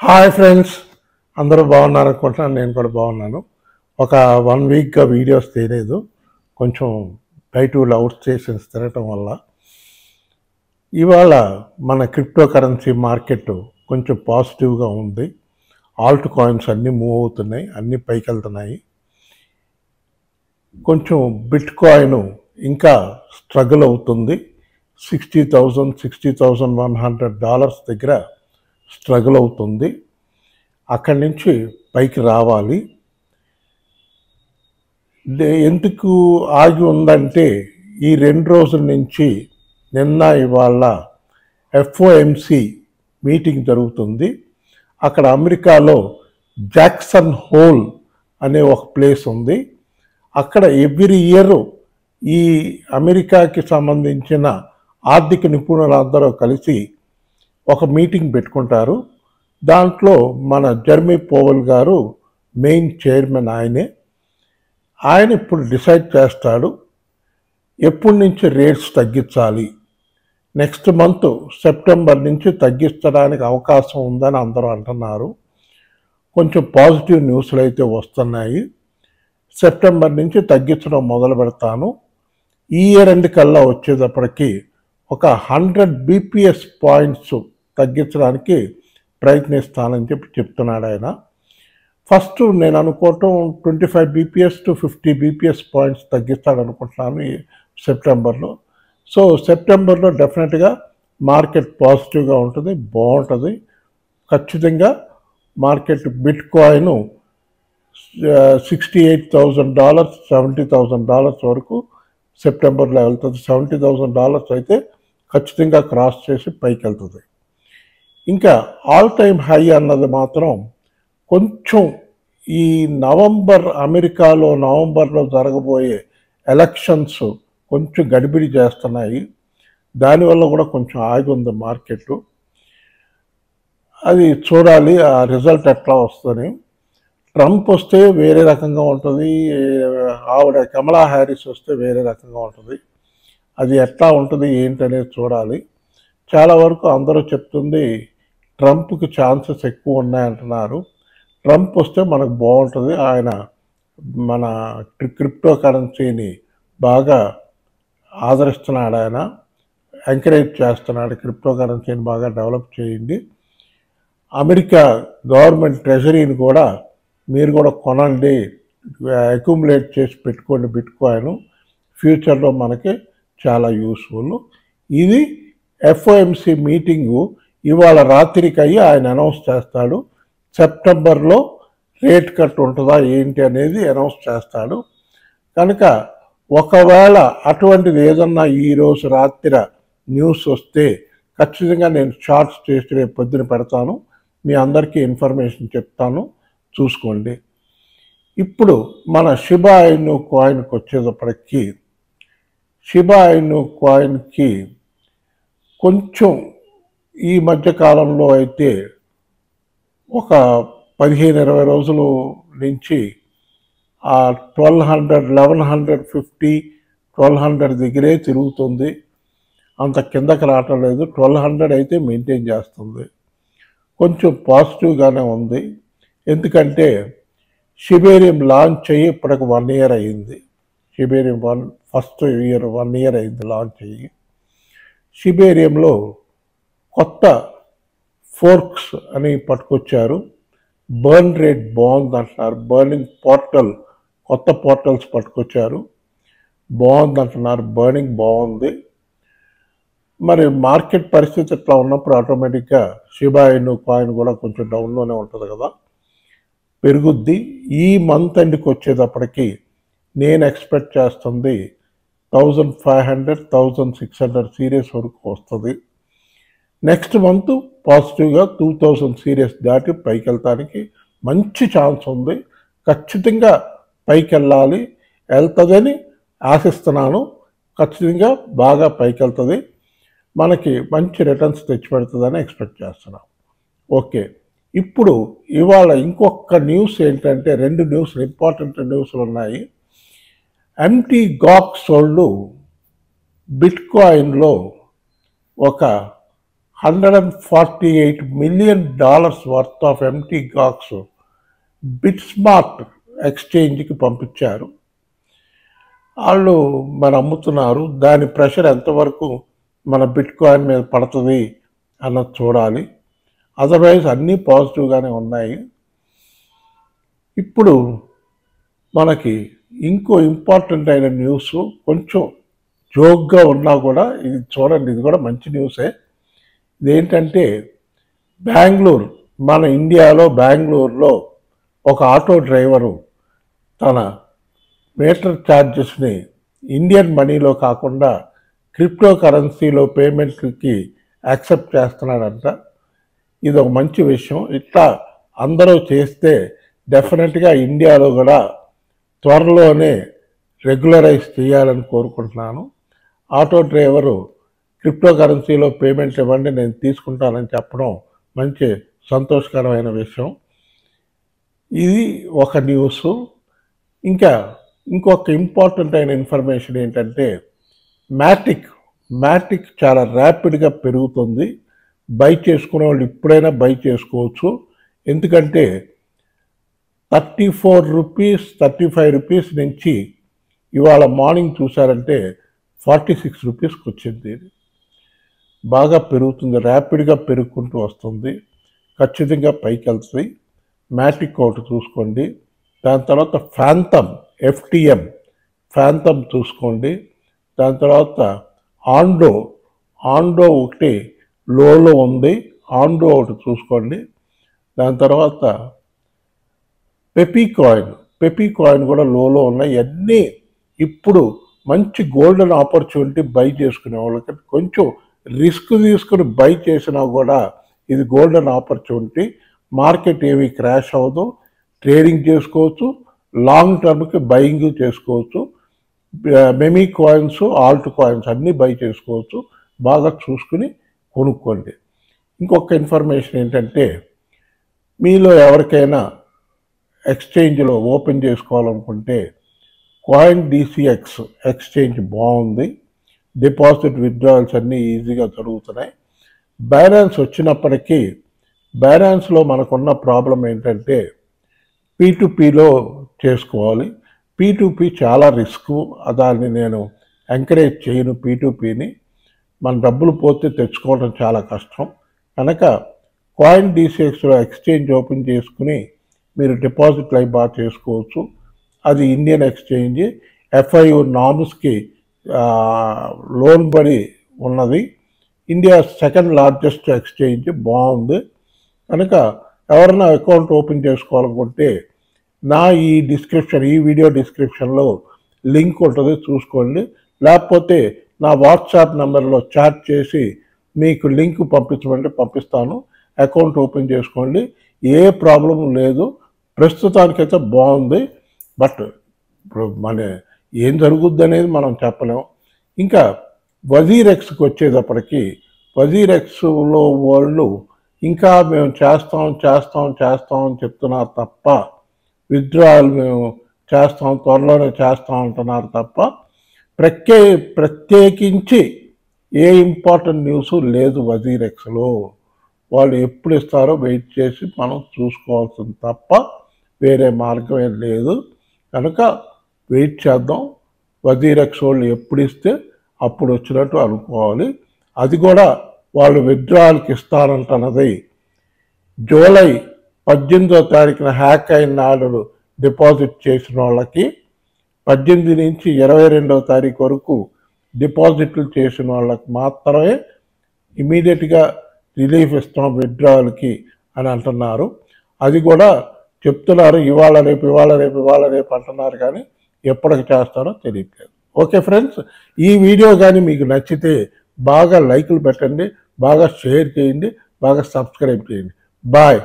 Hi friends, అందరూ బాగున్నారు అనుకుంటున్నాను. నేను కూడా బాగున్నాను. ఒక 1 వీక్గా వీడియోస్ తీయలేదు. కొంచెం బయట అవుట్ స్టేషన్స్ తిరగటం వల్ల. ఇవాళ మన క్రిప్టో కరెన్సీ మార్కెట్ కొంచెం పాజిటివ్గా ఉంది. ఆల్ట్ కాయిన్స్ అన్నీ మూవ్ అవుతున్నాయి, అన్నీ పైకి వెళ్తున్నాయి. కొంచెం బిట్ కాయిన్ ఇంకా స్ట్రగుల్ అవుతుంది. $60,100 దగ్గర స్ట్రగుల్ అవుతుంది. అక్కడి నుంచి పైకి రావాలి. ఎందుకు ఆగి ఉందంటే ఈ 2 రోజుల నుంచి నిన్న ఇవాళ FOMC మీటింగ్ జరుగుతుంది. అక్కడ అమెరికాలో జాక్సన్ హోల్ అనే ఒక ప్లేస్ ఉంది. అక్కడ ఎవ్రీ ఇయర్ ఈ అమెరికాకి సంబంధించిన ఆర్థిక నిపుణులందరూ కలిసి ఒక మీటింగ్ పెట్టుకుంటారు. దాంట్లో మన జెర్మీ పవెల్ గారు మెయిన్ చైర్మన్. ఆయన ఇప్పుడు డిసైడ్ చేస్తాడు ఎప్పటి నుంచి రేట్స్ తగ్గించాలి. నెక్స్ట్ మంత్ సెప్టెంబర్ నుంచి తగ్గించడానికి అవకాశం ఉందని అందరూ అంటున్నారు. కొంచెం పాజిటివ్ న్యూస్లు అయితే వస్తున్నాయి. సెప్టెంబర్ నుంచి తగ్గించడం మొదలు పెడతాను. ఈ ఇయర్ ఎండ్ కల్లా వచ్చేటప్పటికి ఒక 100 BPS పాయింట్స్ తగ్గించడానికి ప్రయత్నిస్తానని చెప్తున్నాడు ఆయన. ఫస్ట్ నేను అనుకోవటం 25 BPS to 50 BPS పాయింట్స్ తగ్గిస్తాడు అనుకుంటున్నాను ఈ సెప్టెంబర్లో. సో సెప్టెంబర్లో డెఫినెట్గా మార్కెట్ పాజిటివ్గా ఉంటుంది, బాగుంటుంది. ఖచ్చితంగా మార్కెట్ బిట్ కాయిన్ $68,000 $70,000 వరకు సెప్టెంబర్లో వెళ్తుంది. $70,000 అయితే ఖచ్చితంగా క్రాస్ చేసి పైకి వెళ్తుంది. ఇంకా ఆల్ టైమ్ హై అన్నది మాత్రం కొంచెం ఈ అమెరికాలో నవంబర్లో జరగబోయే ఎలక్షన్స్ కొంచెం గడిబిడి చేస్తున్నాయి. దానివల్ల కూడా కొంచెం ఆగి ఉంది మార్కెట్. అది చూడాలి ఆ రిజల్ట్ ఎట్లా వస్తుంది. ట్రంప్ వస్తే వేరే రకంగా ఉంటుంది, ఆవిడ కమలా హ్యారిస్ వస్తే వేరే రకంగా ఉంటుంది. అది ఎట్లా ఉంటుంది ఏంటనేది చూడాలి. చాలా వరకు అందరూ చెప్తుంది ట్రంప్కి ఛాన్సెస్ ఎక్కువ ఉన్నాయంటున్నారు. ట్రంప్ వస్తే మనకు బాగుంటుంది. ఆయన మన క్రిప్టో కరెన్సీని బాగా ఆదరిస్తున్నాడు, ఆయన ఎంకరేజ్ చేస్తున్నాడు. క్రిప్టో కరెన్సీని బాగా డెవలప్ చేయండి, అమెరికా గవర్నమెంట్ ట్రెజరీని కూడా మీరు కూడా కొనండి, అక్యుములేట్ చేసి పెట్టుకోండి బిట్ కాయిన్, ఫ్యూచర్లో మనకి చాలా యూస్ఫుల్. ఇది FOMC మీటింగు ఇవాళ రాత్రికి అయ్యి ఆయన అనౌన్స్ చేస్తాడు. సెప్టెంబర్లో రేట్ కట్ ఉంటుందా ఏంటి అనేది అనౌన్స్ చేస్తాడు. కనుక ఒకవేళ అటువంటిది ఏదన్నా ఈరోజు రాత్రి న్యూస్ వస్తే ఖచ్చితంగా నేను షార్ట్స్ చేసి రేపు పొద్దున పెడతాను, మీ అందరికీ ఇన్ఫర్మేషన్ చెప్తాను, చూసుకోండి. ఇప్పుడు మన షిబా ఇను కాయిన్కి వచ్చేటప్పటికి షిబా ఇను కాయిన్కి కొంచెం ఈ మధ్య కాలంలో అయితే ఒక 15-20 రోజుల నుంచి ఆ 1200 1150 1200 దగ్గరే తిరుగుతుంది. అంత కిందకి రావటం లేదు. 1200 అయితే మెయింటైన్ చేస్తుంది. కొంచెం పాజిటివ్గానే ఉంది. ఎందుకంటే షిబేరియం లాంచ్ అయ్యి ఇప్పటికి 1 year అయ్యింది. షిబేరియం ఫస్ట్ ఇయర్ 1 year అయింది లాంచ్ అయ్యి. షిబేరియంలో కొత్త ఫోర్క్స్ అని పట్టుకొచ్చారు. బర్న్ రేట్ బాగుంది అంటున్నారు. బర్నింగ్ పోర్టల్, కొత్త పోర్టల్స్ పట్టుకొచ్చారు, బాగుంది అంటున్నారు. బర్నింగ్ బాగుంది. మరి మార్కెట్ పరిస్థితి ఇట్లా ఉన్నప్పుడు ఆటోమేటిక్గా షిబా ఇను కాయిన్ కూడా కొంచెం డౌన్లోనే ఉంటుంది కదా, పెరుగుద్ది. ఈ మంత్ ఎండ్కి వచ్చేటప్పటికి నేను ఎక్స్పెక్ట్ చేస్తుంది 1500-1600 సీరియస్ వరకు వస్తుంది. నెక్స్ట్ మంత్ పాజిటివ్గా 2000 సీరియస్ దాటి పైకి వెళ్తానికి మంచి ఛాన్స్ ఉంది. ఖచ్చితంగా పైకి వెళ్ళాలి, వెళ్తుందని ఆశిస్తున్నాను. ఖచ్చితంగా బాగా పైకి వెళ్తుంది, మనకి మంచి రిటర్న్స్ తెచ్చిపెడుతుందని ఎక్స్పెక్ట్ చేస్తున్నాను. ఓకే, ఇప్పుడు ఇవాళ ఇంకొక న్యూస్ ఏంటంటే 2 ఇంపార్టెంట్ న్యూస్లు ఉన్నాయి. ఎంటీ గాక్స్ వాళ్ళు బిట్ కాయిన్లో ఒక $148 million వర్త్ ఆఫ్ ఎంటీ గాక్స్ బిట్స్మార్ట్ ఎక్స్చేంజ్కి పంపించారు. వాళ్ళు మరి అమ్ముతున్నారు. దాని ప్రెషర్ ఎంతవరకు మన బిట్ కాయిన్ మీద పడుతుంది అన్నది చూడాలి. అదర్వైజ్ అన్నీ పాజిటివ్గానే ఉన్నాయి. ఇప్పుడు మనకి ఇంకో ఇంపార్టెంట్ అయిన న్యూస్, కొంచెం జోక్గా ఉన్నా కూడా ఇది చూడండి, ఇది కూడా మంచి న్యూసే. ఇదేంటంటే బెంగళూరు, మన ఇండియాలో బెంగళూరులో ఒక ఆటో డ్రైవరు తన మీటర్ ఛార్జెస్ని ఇండియన్ మనీలో కాకుండా క్రిప్టో కరెన్సీలో పేమెంట్కి యాక్సెప్ట్ చేస్తున్నాడంట. ఇది ఒక మంచి విషయం. ఇట్లా అందరూ చేస్తే డెఫినెట్గా ఇండియాలో కూడా త్వరలోనే రెగ్యులరైజ్ చేయాలని కోరుకుంటున్నాను. ఆటో డ్రైవరు క్రిప్టో కరెన్సీలో పేమెంట్ ఇవ్వండి, నేను తీసుకుంటానని చెప్పడం మంచి సంతోషకరమైన విషయం. ఇది ఒక న్యూస్. ఇంకా ఇంకొక ఇంపార్టెంట్ అయిన ఇన్ఫర్మేషన్ ఏంటంటే మ్యాటిక్ చాలా ర్యాపిడ్గా పెరుగుతుంది. బై చేసుకునే వాళ్ళు ఇప్పుడైనా బై చేసుకోవచ్చు. ఎందుకంటే 34 రూపీస్ 35 రూపీస్ నుంచి ఇవాళ మార్నింగ్ చూసారంటే 46 రూపీస్కి వచ్చింది. బాగా పెరుగుతుంది, ర్యాపిడ్గా పెరుగుకుంటూ వస్తుంది. ఖచ్చితంగా పైకి వెళ్తుంది. మ్యాటిక్ ఒకటి చూసుకోండి. దాని తర్వాత ఫ్యాంతమ్ FTM ఫ్యాంతమ్ చూసుకోండి. దాని తర్వాత ఆండో ఒకటి లోలో ఉంది, ఆండో ఒకటి చూసుకోండి. దాని తర్వాత పెపీ కాయిన్ కూడా లోలో ఉన్నాయి. అన్నీ ఇప్పుడు మంచి గోల్డెన్ ఆపర్చునిటీ బై చేసుకునే వాళ్ళకి. కొంచెం రిస్క్ తీసుకుని బై చేసినా కూడా ఇది గోల్డెన్ ఆపర్చునిటీ. మార్కెట్ ఏమీ క్రాష్ అవ్వదు, ట్రేడింగ్ చేసుకోవచ్చు, లాంగ్ టర్మ్కి బయింగ్ చేసుకోవచ్చు. మెమీ కాయిన్స్, ఆల్ట్ కాయిన్స్ అన్నీ బై చేసుకోవచ్చు. బాగా చూసుకుని కొనుక్కోండి. ఇంకొక ఇన్ఫర్మేషన్ ఏంటంటే మీలో ఎవరికైనా ఎక్స్చేంజ్లో ఓపెన్ చేసుకోవాలనుకుంటే కాయిన్ DCX ఎక్స్చేంజ్ బాగుంది. డిపాజిట్ విత్డ్రాయల్స్ అన్నీ ఈజీగా జరుగుతున్నాయి. బైనాన్స్ వచ్చినప్పటికీ బైనాన్స్లో మనకున్న ప్రాబ్లం ఏంటంటే P2Pలో చేసుకోవాలి. P2P చాలా రిస్క్, దాన్ని నేను ఎంకరేజ్ చేయను. P2Pని మన డబ్బులు పోతే తెచ్చుకోవడం చాలా కష్టం. కనుక కాయిన్ DCXలో ఎక్స్చేంజ్ ఓపెన్ చేసుకుని మీరు డిపాజిట్లు అవి బాగా చేసుకోవచ్చు. అది ఇండియన్ ఎక్స్చేంజ్, FIU నామ్స్కి లోన్బడి ఉన్నది. ఇండియా సెకండ్ లార్జెస్ట్ ఎక్స్చేంజ్, బాగుంది. కనుక ఎవరైనా అకౌంట్ ఓపెన్ చేసుకోవాలనుకుంటే ఈ వీడియో డిస్క్రిప్షన్లో లింక్ ఉంటుంది, చూసుకోండి. లేకపోతే నా వాట్సాప్ నెంబర్లో చాట్ చేసి మీకు లింక్ పంపించమంటే పంపిస్తాను. అకౌంట్ ఓపెన్ చేసుకోండి, ఏ ప్రాబ్లం లేదు. ప్రస్తుతానికైతే బాగుంది. బట్ మన ఏం జరుగుద్ది అనేది మనం చెప్పలేం. ఇంకా వజీరెక్స్కి వచ్చేటప్పటికి వజీరెక్స్లో వాళ్ళు ఇంకా మేము చేస్తాం అని చెప్తున్నారు తప్ప, విత్డ్రాయల్ మేము త్వరలోనే చేస్తాం అంటున్నారు తప్ప ప్రత్యేకించి ఏ ఇంపార్టెంట్ న్యూస్ లేదు వజీరెక్స్లో. వాళ్ళు ఎప్పుడు ఇస్తారో వెయిట్ చేసి మనం చూసుకోవాల్సింది తప్ప వేరే మార్గం ఏం లేదు. కనుక వెయిట్ చేద్దాం. వజీరెక్స్ వాళ్ళు ఎప్పుడు ఇస్తే అప్పుడు వచ్చినట్టు అనుకోవాలి. అది కూడా వాళ్ళు విత్డ్రాయల్కి ఇస్తారంటున్నది జూలై 18వ తారీఖున హ్యాక్ అయిన నాడు డిపాజిట్ చేసిన వాళ్ళకి 18 నుంచి 22వ తారీఖు వరకు డిపాజిట్లు చేసిన వాళ్ళకి మాత్రమే ఇమీడియట్గా రిలీఫ్ ఇస్తాం విత్డ్రాయల్కి అని అంటున్నారు. అది కూడా చెప్తున్నారు ఇవాళ రేపు అంటున్నారు, కానీ ఎప్పటికి చేస్తారో తెలియట్లేదు. ఓకే ఫ్రెండ్స్, ఈ వీడియో కానీ మీకు నచ్చితే బాగా లైకులు పెట్టండి, బాగా షేర్ చేయండి, బాగా సబ్స్క్రైబ్ చేయండి. బాయ్.